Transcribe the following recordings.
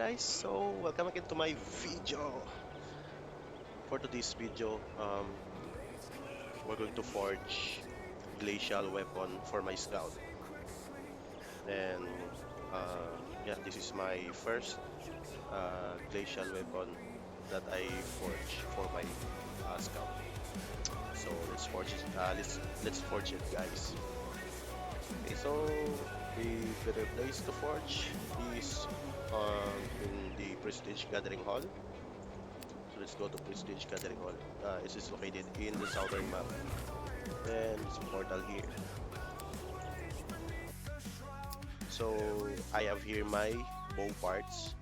guys, so welcome again to my video. For today's video, we're going to forge glacial weapon for my scout. And yeah, this is my first glacial weapon that I forge for my scout. So let's forge it. Let's forge it, guys. Okay, so the better place to forge is in the Prestige Gathering Hall. So let's go to Prestige Gathering Hall. It is located in the southern map. Then it's a portal here. So I have here my bow parts.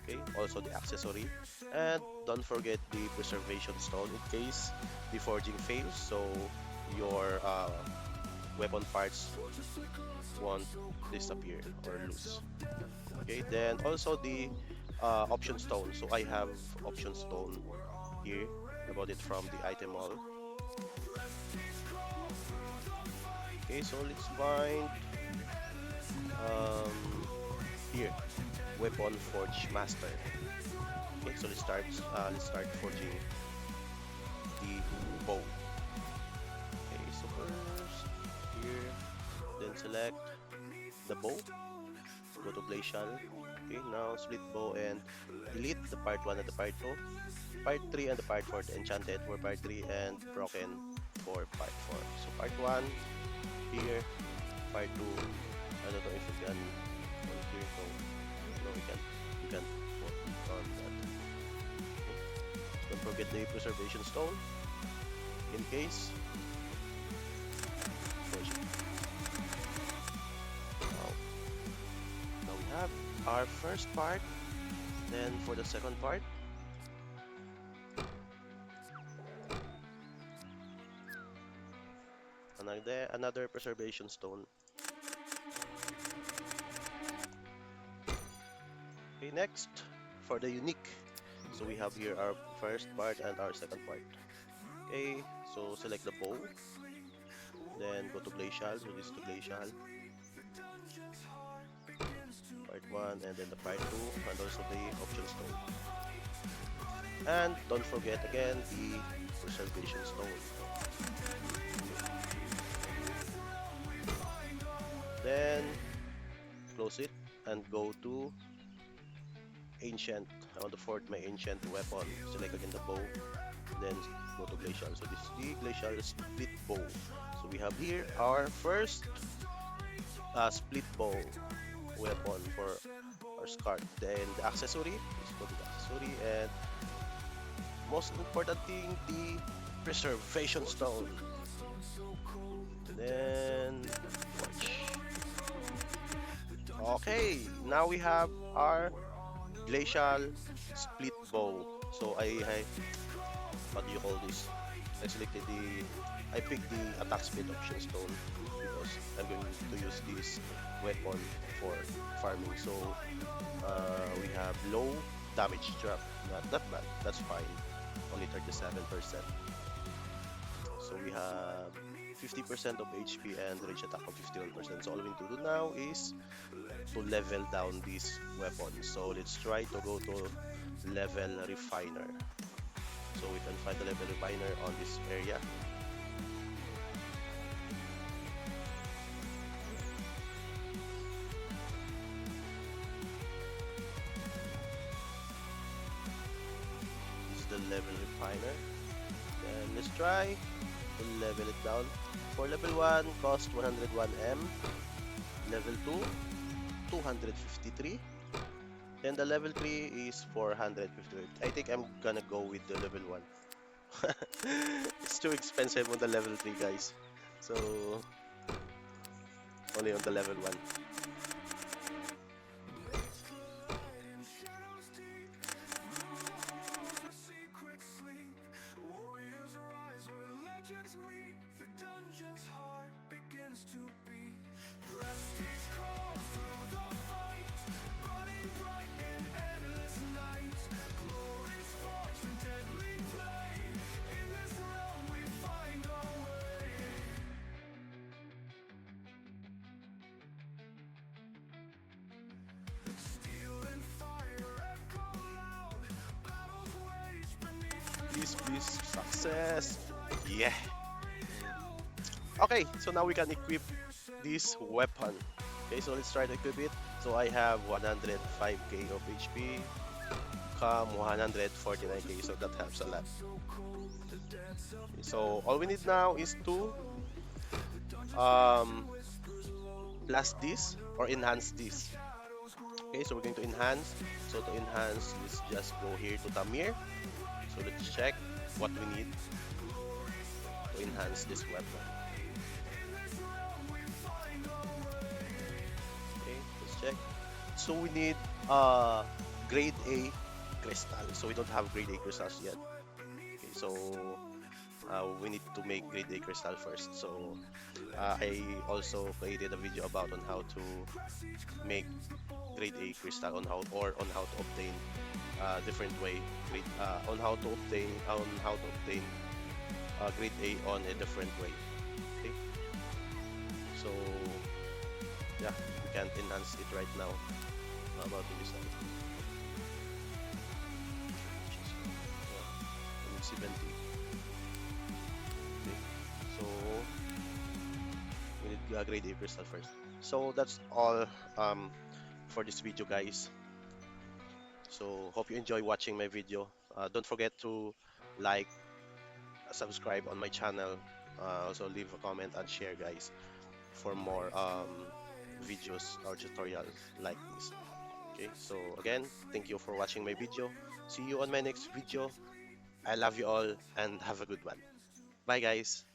Okay, also the accessory. And don't forget the preservation stone in case the forging fails. So your weapon parts won't disappear or lose. Okay, then also the option stone. So I have option stone here. I bought it from the item hall. Okay, so let's find um, here weapon forge master. Okay, so let's start forging the bow. Okay, so first here, then select the bow, go to glacial. Okay, now split bow and delete the part 1 and the part 2, part 3 and the part 4 the enchanted for part 3 and broken for part 4. So part 1 here, part 2. I don't know if you can on here. No, you can put on that. Don't forget the preservation stone in case. Forge it. Now, now we have our first part. Then for the second part, another preservation stone. Okay, next for the unique. So we have here our first part and our second part. Okay, so select the bow, then go to glacial. So this is the glacial part 1 and then the part 2 and also the option stone. And don't forget again the preservation stone. Then close it and go to ancient. I want to forge my ancient weapon. Select again the bow, then go to glacial. So this is the glacial split bow. So we have here our first split bow weapon for our scarf. Then the accessory, let's go to the accessory, and most important thing, the preservation stone. And then watch. Okay, now we have our glacial split bow. So I what do you call this? I selected I picked the attack speed option stone because I'm going to use this weapon for farming. So we have low damage drop, not that bad, that's fine, only 37%. So we have 50% of HP and range attack of 51%. So all we need to do now is to level down this weapon. So let's try to go to level refiner. So we can find the level refiner on this area. This is the level refiner. Then let's try to level it down. For level 1, cost 101M. Level 2, 253. Then the level 3 is 458. I think I'm gonna go with the level 1. It's too expensive on the level 3, guys. So only on the level 1. Please, please, success. Yeah. Okay, so now we can equip this weapon. Okay, so let's try to equip it. So I have 105k of HP, come 149k, so that helps a lot. Okay, so all we need now is to um, plus this or enhance this. Okay, so we're going to enhance. So to enhance, let's just go here to Tamir. So let's check what we need to enhance this weapon. Okay, let's check. So we need grade A crystal. So we don't have grade A crystals yet. Okay, so we need to make grade A crystal first. So I also created a video about on how to make grade A crystal on how to obtain different way on how to obtain grade A on a different way. Okay, so yeah, we can't enhance it right now. How about the result? Yeah, 70. Okay, so we need grade A crystal first. So that's all for this video, guys. So hope you enjoy watching my video. Don't forget to like, subscribe on my channel. Also leave a comment and share, guys, for more videos or tutorials like this. Okay, so again, thank you for watching my video. See you on my next video. I love you all and have a good one. Bye, guys.